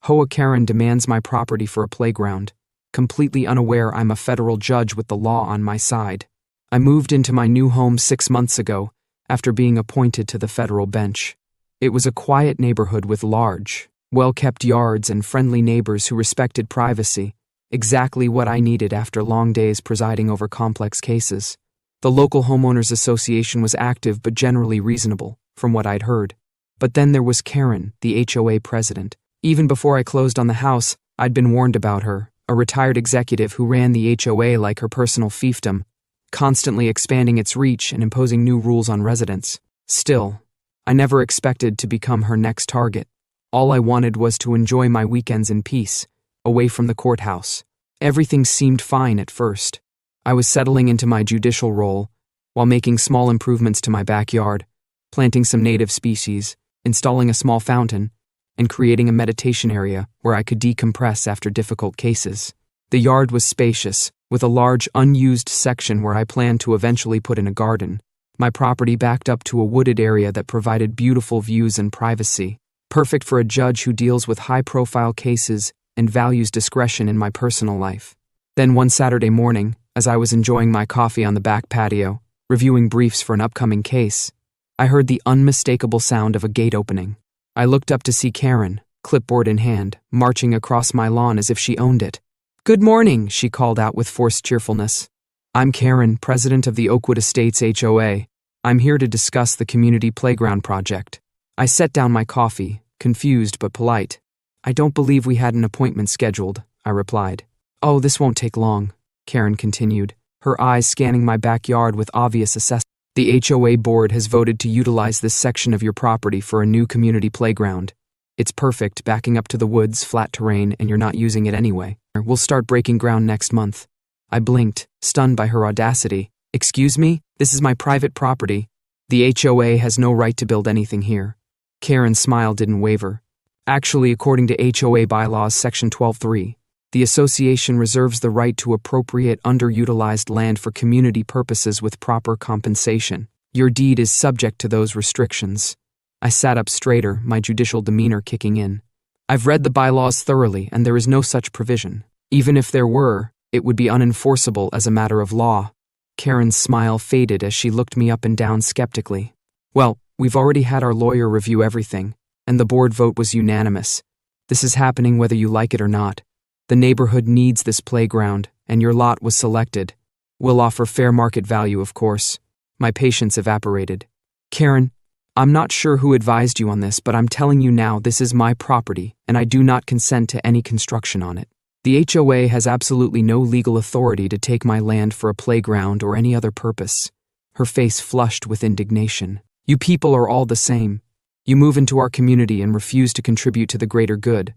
HOA Karen demands my property for a playground, completely unaware I'm a federal judge with the law on my side. I moved into my new home 6 months ago after being appointed to the federal bench. It was a quiet neighborhood with large, well-kept yards and friendly neighbors who respected privacy, exactly what I needed after long days presiding over complex cases. The local homeowners association was active but generally reasonable, from what I'd heard. But then there was Karen, the HOA president. Even before I closed on the house, I'd been warned about her, a retired executive who ran the HOA like her personal fiefdom, constantly expanding its reach and imposing new rules on residents. Still, I never expected to become her next target. All I wanted was to enjoy my weekends in peace, away from the courthouse. Everything seemed fine at first. I was settling into my judicial role, while making small improvements to my backyard, planting some native species, installing a small fountain, and creating a meditation area where I could decompress after difficult cases. The yard was spacious, with a large unused section where I planned to eventually put in a garden. My property backed up to a wooded area that provided beautiful views and privacy, perfect for a judge who deals with high-profile cases and values discretion in my personal life. Then one Saturday morning, as I was enjoying my coffee on the back patio, reviewing briefs for an upcoming case, I heard the unmistakable sound of a gate opening. I looked up to see Karen, clipboard in hand, marching across my lawn as if she owned it. "Good morning," she called out with forced cheerfulness. "I'm Karen, president of the Oakwood Estates HOA. I'm here to discuss the community playground project." I set down my coffee, confused but polite. "I don't believe we had an appointment scheduled," I replied. "Oh, this won't take long," Karen continued, her eyes scanning my backyard with obvious assessment. "The HOA board has voted to utilize this section of your property for a new community playground. It's perfect, backing up to the woods, flat terrain, and you're not using it anyway. We'll start breaking ground next month." I blinked, stunned by her audacity. "Excuse me? This is my private property. The HOA has no right to build anything here." Karen's smile didn't waver. "Actually, according to HOA bylaws section 12.3, the association reserves the right to appropriate underutilized land for community purposes with proper compensation. Your deed is subject to those restrictions." I sat up straighter, my judicial demeanor kicking in. "I've read the bylaws thoroughly, and there is no such provision. Even if there were, it would be unenforceable as a matter of law." Karen's smile faded as she looked me up and down skeptically. "Well, we've already had our lawyer review everything, and the board vote was unanimous. This is happening whether you like it or not. The neighborhood needs this playground, and your lot was selected. We'll offer fair market value, of course." My patience evaporated. "Karen, I'm not sure who advised you on this, but I'm telling you now this is my property, and I do not consent to any construction on it. The HOA has absolutely no legal authority to take my land for a playground or any other purpose." Her face flushed with indignation. "You people are all the same. You move into our community and refuse to contribute to the greater good.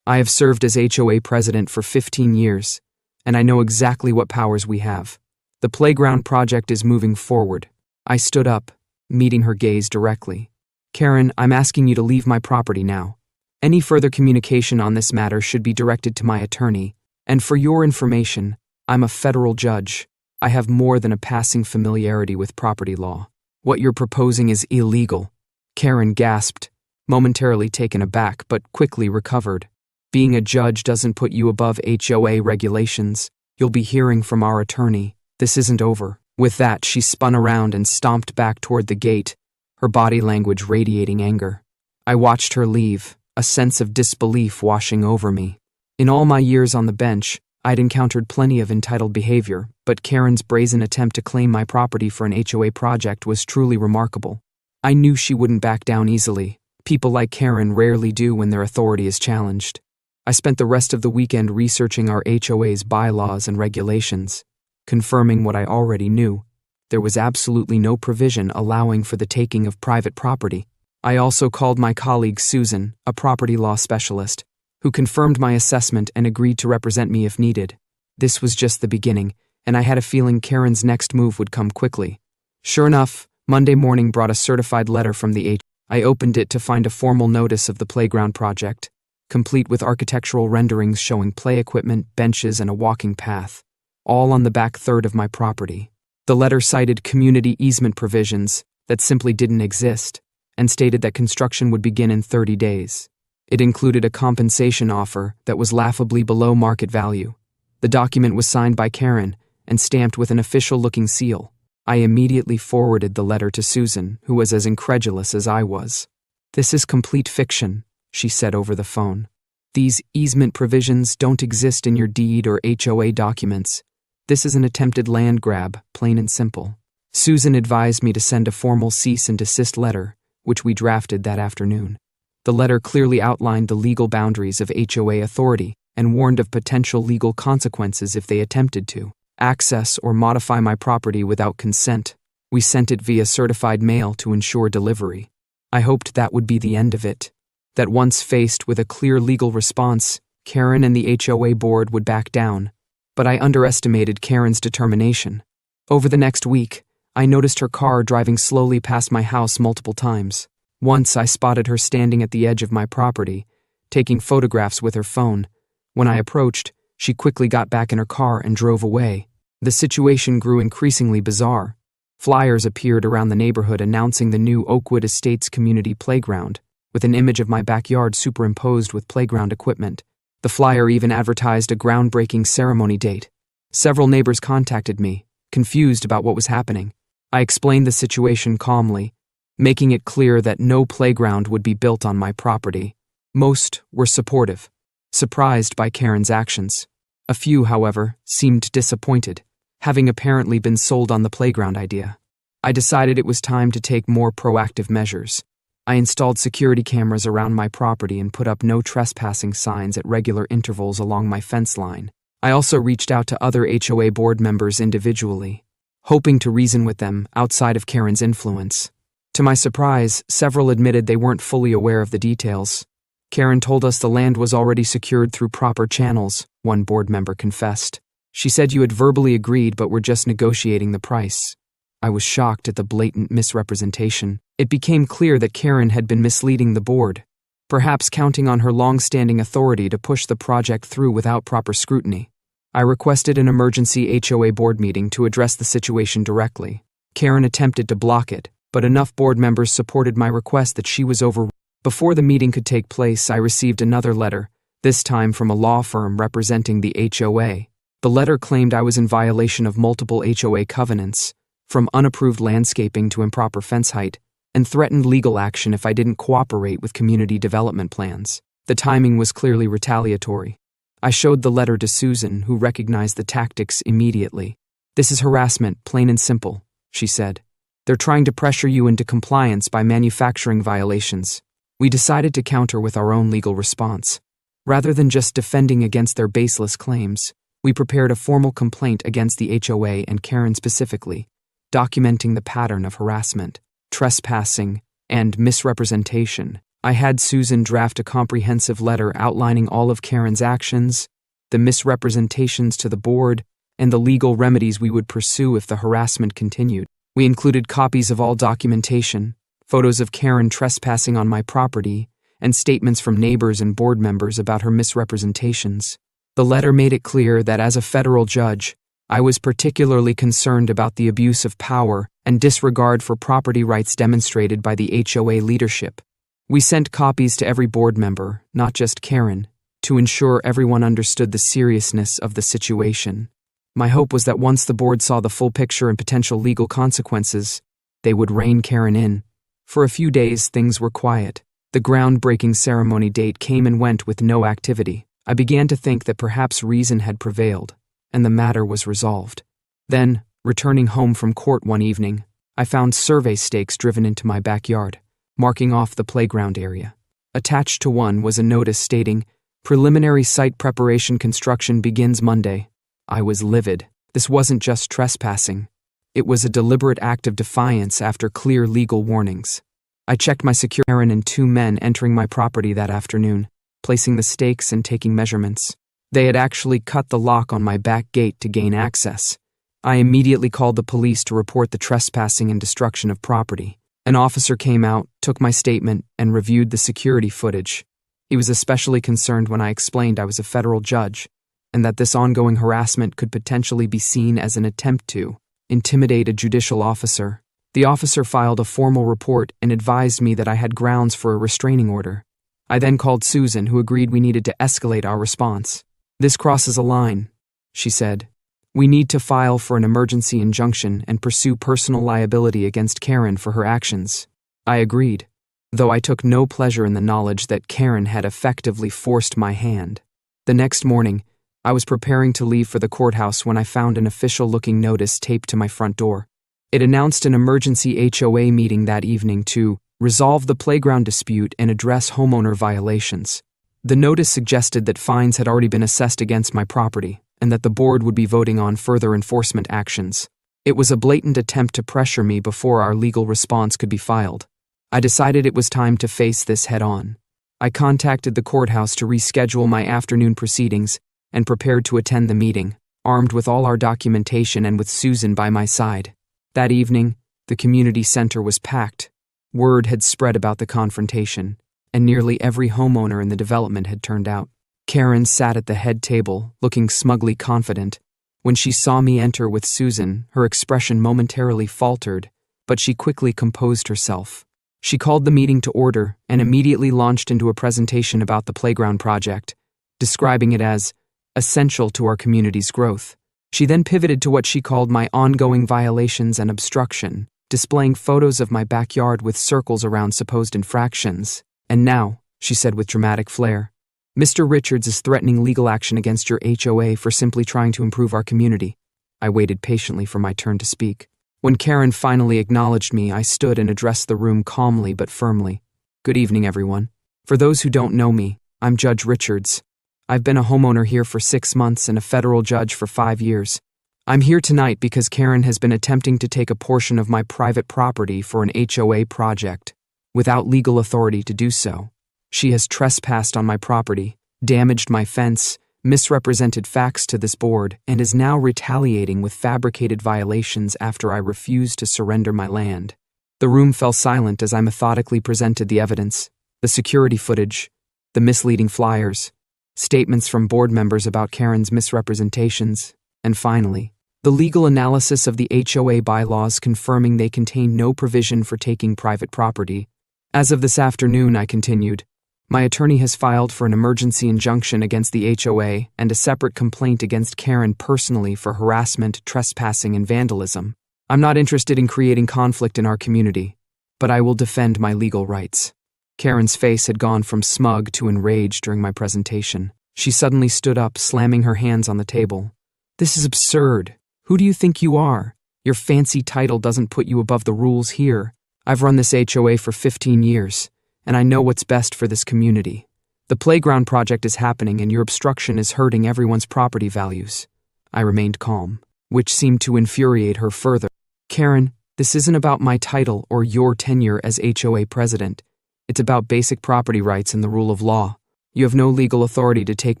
I have served as HOA president for 15 years, and I know exactly what powers we have. The playground project is moving forward." I stood up, meeting her gaze directly. "Karen, I'm asking you to leave my property now. Any further communication on this matter should be directed to my attorney, and for your information, I'm a federal judge. I have more than a passing familiarity with property law. What you're proposing is illegal." Karen gasped, momentarily taken aback but quickly recovered. "Being a judge doesn't put you above HOA regulations. You'll be hearing from our attorney. This isn't over." With that, she spun around and stomped back toward the gate, her body language radiating anger. I watched her leave, a sense of disbelief washing over me. In all my years on the bench, I'd encountered plenty of entitled behavior, but Karen's brazen attempt to claim my property for an HOA project was truly remarkable. I knew she wouldn't back down easily. People like Karen rarely do when their authority is challenged. I spent the rest of the weekend researching our HOA's bylaws and regulations, confirming what I already knew. There was absolutely no provision allowing for the taking of private property. I also called my colleague Susan, a property law specialist, who confirmed my assessment and agreed to represent me if needed. This was just the beginning, and I had a feeling Karen's next move would come quickly. Sure enough, Monday morning brought a certified letter from the HOA. I opened it to find a formal notice of the playground project, complete with architectural renderings showing play equipment, benches, and a walking path, all on the back third of my property. The letter cited community easement provisions that simply didn't exist, and stated that construction would begin in 30 days. It included a compensation offer that was laughably below market value. The document was signed by Karen and stamped with an official-looking seal. I immediately forwarded the letter to Susan, who was as incredulous as I was. "This is complete fiction," she said over the phone. "These easement provisions don't exist in your deed or HOA documents. This is an attempted land grab, plain and simple." Susan advised me to send a formal cease and desist letter, which we drafted that afternoon. The letter clearly outlined the legal boundaries of HOA authority and warned of potential legal consequences if they attempted to access or modify my property without consent. We sent it via certified mail to ensure delivery. I hoped that would be the end of it, that once faced with a clear legal response, Karen and the HOA board would back down. But I underestimated Karen's determination. Over the next week, I noticed her car driving slowly past my house multiple times. Once I spotted her standing at the edge of my property, taking photographs with her phone. When I approached, she quickly got back in her car and drove away. The situation grew increasingly bizarre. Flyers appeared around the neighborhood announcing the new Oakwood Estates community playground, with an image of my backyard superimposed with playground equipment. The flyer even advertised a groundbreaking ceremony date. Several neighbors contacted me, confused about what was happening. I explained the situation calmly, making it clear that no playground would be built on my property. Most were supportive, surprised by Karen's actions. A few, however, seemed disappointed, having apparently been sold on the playground idea. I decided it was time to take more proactive measures. I installed security cameras around my property and put up no trespassing signs at regular intervals along my fence line. I also reached out to other HOA board members individually, hoping to reason with them outside of Karen's influence. To my surprise, several admitted they weren't fully aware of the details. Karen told us the land was already secured through proper channels, one board member confessed. She said you had verbally agreed but were just negotiating the price. I was shocked at the blatant misrepresentation. It became clear that Karen had been misleading the board, perhaps counting on her long-standing authority to push the project through without proper scrutiny. I requested an emergency HOA board meeting to address the situation directly. Karen attempted to block it, but enough board members supported my request that she was overruled. Before the meeting could take place, I received another letter, this time from a law firm representing the HOA. The letter claimed I was in violation of multiple HOA covenants, from unapproved landscaping to improper fence height, and threatened legal action if I didn't cooperate with community development plans. The timing was clearly retaliatory. I showed the letter to Susan, who recognized the tactics immediately. "This is harassment, plain and simple," she said. "They're trying to pressure you into compliance by manufacturing violations." We decided to counter with our own legal response. Rather than just defending against their baseless claims, we prepared a formal complaint against the HOA and Karen specifically, documenting the pattern of harassment, trespassing, and misrepresentation. I had Susan draft a comprehensive letter outlining all of Karen's actions, the misrepresentations to the board, and the legal remedies we would pursue if the harassment continued. We included copies of all documentation, photos of Karen trespassing on my property, and statements from neighbors and board members about her misrepresentations. The letter made it clear that as a federal judge, I was particularly concerned about the abuse of power and disregard for property rights demonstrated by the HOA leadership. We sent copies to every board member, not just Karen, to ensure everyone understood the seriousness of the situation. My hope was that once the board saw the full picture and potential legal consequences, they would rein Karen in. For a few days, things were quiet. The groundbreaking ceremony date came and went with no activity. I began to think that perhaps reason had prevailed, and the matter was resolved. Then, returning home from court one evening, I found survey stakes driven into my backyard, marking off the playground area. Attached to one was a notice stating, "Preliminary site preparation construction begins Monday." I was livid. This wasn't just trespassing. It was a deliberate act of defiance after clear legal warnings. I checked my security. Karen and two men entering my property that afternoon, placing the stakes and taking measurements. They had actually cut the lock on my back gate to gain access. I immediately called the police to report the trespassing and destruction of property. An officer came out, took my statement, and reviewed the security footage. He was especially concerned when I explained I was a federal judge, and that this ongoing harassment could potentially be seen as an attempt to intimidate a judicial officer. The officer filed a formal report and advised me that I had grounds for a restraining order. I then called Susan, who agreed we needed to escalate our response. "This crosses a line," she said. "We need to file for an emergency injunction and pursue personal liability against Karen for her actions." I agreed, though I took no pleasure in the knowledge that Karen had effectively forced my hand. The next morning, I was preparing to leave for the courthouse when I found an official-looking notice taped to my front door. It announced an emergency HOA meeting that evening to resolve the playground dispute and address homeowner violations. The notice suggested that fines had already been assessed against my property and that the board would be voting on further enforcement actions. It was a blatant attempt to pressure me before our legal response could be filed. I decided it was time to face this head-on. I contacted the courthouse to reschedule my afternoon proceedings and prepared to attend the meeting, armed with all our documentation and with Susan by my side. That evening, the community center was packed. Word had spread about the confrontation, and nearly every homeowner in the development had turned out. Karen sat at the head table, looking smugly confident. When she saw me enter with Susan, her expression momentarily faltered, but she quickly composed herself. She called the meeting to order and immediately launched into a presentation about the playground project, describing it as essential to our community's growth. She then pivoted to what she called my ongoing violations and obstruction, displaying photos of my backyard with circles around supposed infractions. "And now," she said with dramatic flair, "Mr. Richards is threatening legal action against your HOA for simply trying to improve our community." I waited patiently for my turn to speak. When Karen finally acknowledged me, I stood and addressed the room calmly but firmly. "Good evening, everyone. For those who don't know me, I'm Judge Richards. I've been a homeowner here for 6 months and a federal judge for 5 years. I'm here tonight because Karen has been attempting to take a portion of my private property for an HOA project, without legal authority to do so. She has trespassed on my property, damaged my fence, misrepresented facts to this board, and is now retaliating with fabricated violations after I refused to surrender my land." The room fell silent as I methodically presented the evidence, the security footage, the misleading flyers, statements from board members about Karen's misrepresentations, and finally, the legal analysis of the HOA bylaws confirming they contain no provision for taking private property. "As of this afternoon," I continued, "my attorney has filed for an emergency injunction against the HOA and a separate complaint against Karen personally for harassment, trespassing, and vandalism. I'm not interested in creating conflict in our community, but I will defend my legal rights." Karen's face had gone from smug to enraged during my presentation. She suddenly stood up, slamming her hands on the table. "This is absurd. Who do you think you are? Your fancy title doesn't put you above the rules here. I've run this HOA for 15 years, and I know what's best for this community. The playground project is happening and your obstruction is hurting everyone's property values." I remained calm, which seemed to infuriate her further. "Karen, this isn't about my title or your tenure as HOA president. It's about basic property rights and the rule of law. You have no legal authority to take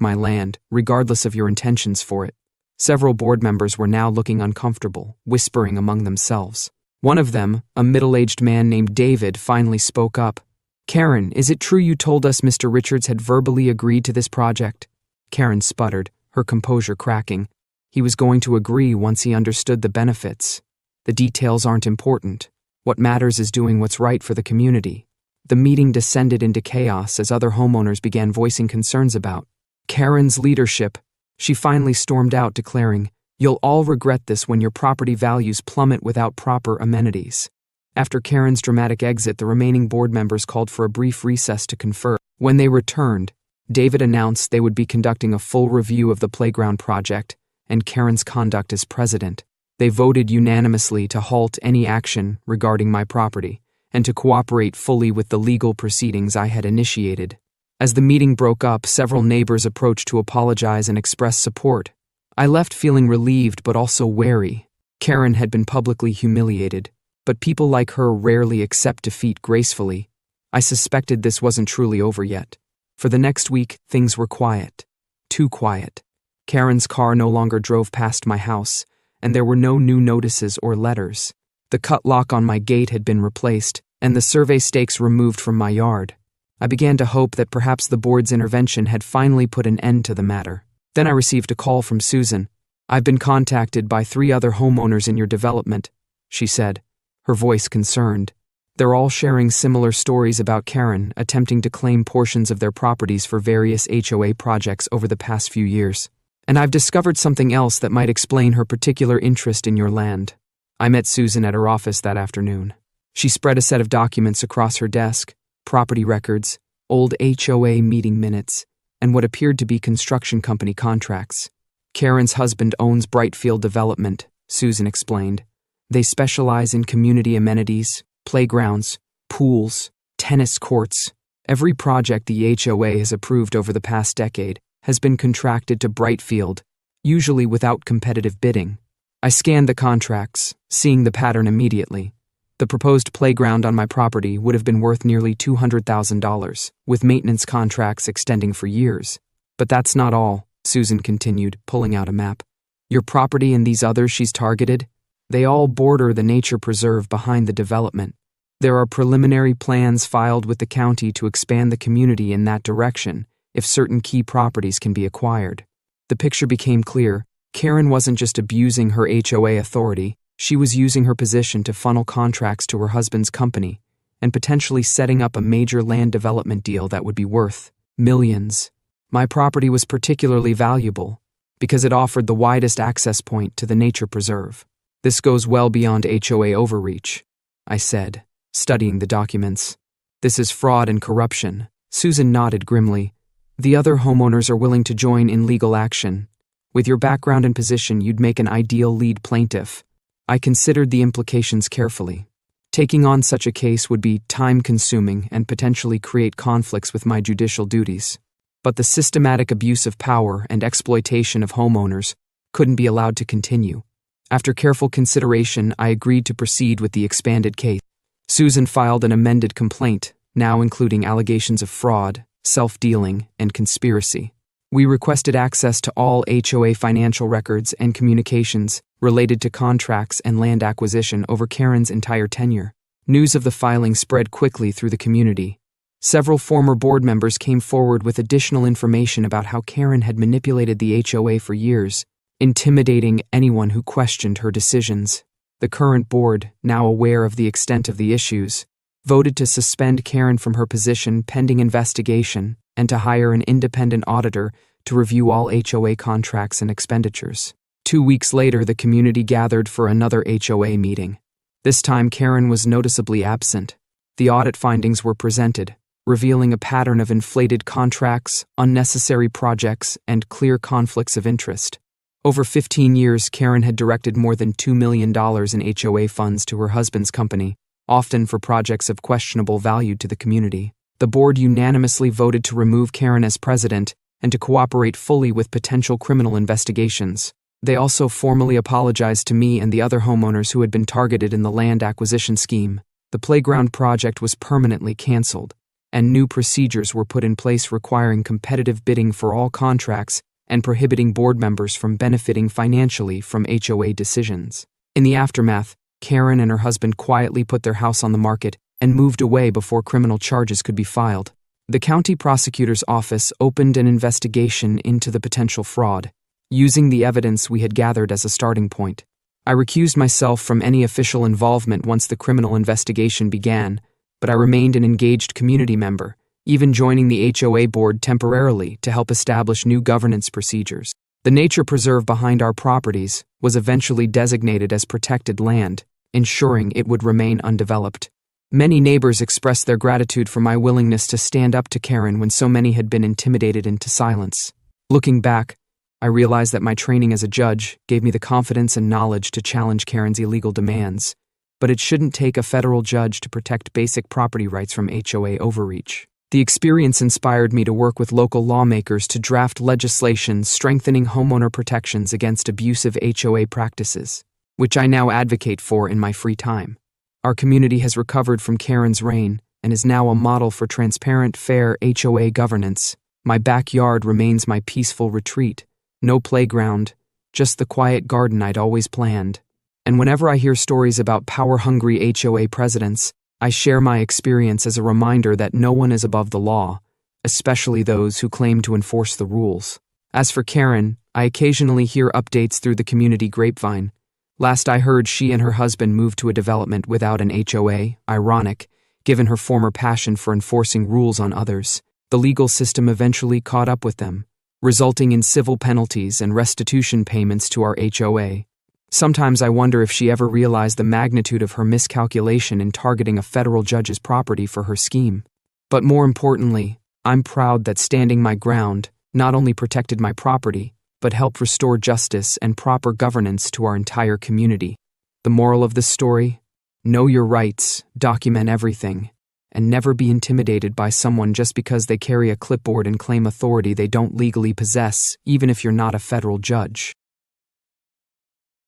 my land, regardless of your intentions for it." Several board members were now looking uncomfortable, whispering among themselves. One of them, a middle-aged man named David, finally spoke up. "Karen, is it true you told us Mr. Richards had verbally agreed to this project?" Karen sputtered, her composure cracking. He was going to agree once he understood the benefits. "The details aren't important. What matters is doing what's right for the community." The meeting descended into chaos as other homeowners began voicing concerns about Karen's leadership. She finally stormed out, declaring, "You'll all regret this when your property values plummet without proper amenities." After Karen's dramatic exit, the remaining board members called for a brief recess to confer. When they returned, David announced they would be conducting a full review of the playground project and Karen's conduct as president. They voted unanimously to halt any action regarding my property and to cooperate fully with the legal proceedings I had initiated. As the meeting broke up, several neighbors approached to apologize and express support. I left feeling relieved but also wary. Karen had been publicly humiliated, but people like her rarely accept defeat gracefully. I suspected this wasn't truly over yet. For the next week, things were quiet. Too quiet. Karen's car no longer drove past my house, and there were no new notices or letters. The cut lock on my gate had been replaced, and the survey stakes removed from my yard. I began to hope that perhaps the board's intervention had finally put an end to the matter. Then I received a call from Susan. "I've been contacted by 3 other homeowners in your development," she said, her voice concerned. They're all sharing similar stories about Karen attempting to claim portions of their properties for various HOA projects over the past few years. And I've discovered something else that might explain her particular interest in your land. I met Susan at her office that afternoon. She spread a set of documents across her desk, property records, old HOA meeting minutes, and what appeared to be construction company contracts. Karen's husband owns Brightfield Development, Susan explained. They specialize in community amenities, playgrounds, pools, tennis courts. Every project the HOA has approved over the past decade has been contracted to Brightfield, usually without competitive bidding. I scanned the contracts, seeing the pattern immediately. The proposed playground on my property would have been worth nearly $200,000, with maintenance contracts extending for years. But that's not all, Susan continued, pulling out a map. Your property and these others she's targeted, they all border the nature preserve behind the development. There are preliminary plans filed with the county to expand the community in that direction if certain key properties can be acquired. The picture became clear. Karen wasn't just abusing her HOA authority, she was using her position to funnel contracts to her husband's company and potentially setting up a major land development deal that would be worth millions. My property was particularly valuable because it offered the widest access point to the nature preserve. This goes well beyond HOA overreach, I said, studying the documents. This is fraud and corruption. Susan nodded grimly. The other homeowners are willing to join in legal action. With your background and position, you'd make an ideal lead plaintiff. I considered the implications carefully. Taking on such a case would be time-consuming and potentially create conflicts with my judicial duties. But the systematic abuse of power and exploitation of homeowners couldn't be allowed to continue. After careful consideration, I agreed to proceed with the expanded case. Susan filed an amended complaint, now including allegations of fraud, self-dealing, and conspiracy. We requested access to all HOA financial records and communications related to contracts and land acquisition over Karen's entire tenure. News of the filing spread quickly through the community. Several former board members came forward with additional information about how Karen had manipulated the HOA for years, intimidating anyone who questioned her decisions. The current board, now aware of the extent of the issues, voted to suspend Karen from her position pending investigation and to hire an independent auditor to review all HOA contracts and expenditures. 2 weeks later, the community gathered for another HOA meeting. This time, Karen was noticeably absent. The audit findings were presented, revealing a pattern of inflated contracts, unnecessary projects, and clear conflicts of interest. Over 15 years, Karen had directed more than $2 million in HOA funds to her husband's company, often for projects of questionable value to the community. The board unanimously voted to remove Karen as president and to cooperate fully with potential criminal investigations. They also formally apologized to me and the other homeowners who had been targeted in the land acquisition scheme. The playground project was permanently canceled, and new procedures were put in place requiring competitive bidding for all contracts and prohibiting board members from benefiting financially from HOA decisions. In the aftermath, Karen and her husband quietly put their house on the market and moved away before criminal charges could be filed. The county prosecutor's office opened an investigation into the potential fraud, using the evidence we had gathered as a starting point. I recused myself from any official involvement once the criminal investigation began, but I remained an engaged community member, even joining the HOA board temporarily to help establish new governance procedures. The nature preserve behind our properties was eventually designated as protected land, ensuring it would remain undeveloped. Many neighbors expressed their gratitude for my willingness to stand up to Karen when so many had been intimidated into silence. Looking back, I realized that my training as a judge gave me the confidence and knowledge to challenge Karen's illegal demands, but it shouldn't take a federal judge to protect basic property rights from HOA overreach. The experience inspired me to work with local lawmakers to draft legislation strengthening homeowner protections against abusive HOA practices, which I now advocate for in my free time. Our community has recovered from Karen's reign and is now a model for transparent, fair HOA governance. My backyard remains my peaceful retreat. No playground, just the quiet garden I'd always planned. And whenever I hear stories about power-hungry HOA presidents, I share my experience as a reminder that no one is above the law, especially those who claim to enforce the rules. As for Karen, I occasionally hear updates through the community grapevine. Last I heard, she and her husband moved to a development without an HOA, ironic, given her former passion for enforcing rules on others. The legal system eventually caught up with them, resulting in civil penalties and restitution payments to our HOA. Sometimes I wonder if she ever realized the magnitude of her miscalculation in targeting a federal judge's property for her scheme. But more importantly, I'm proud that standing my ground not only protected my property, but helped restore justice and proper governance to our entire community. The moral of this story? Know your rights, document everything, and never be intimidated by someone just because they carry a clipboard and claim authority they don't legally possess, even if you're not a federal judge.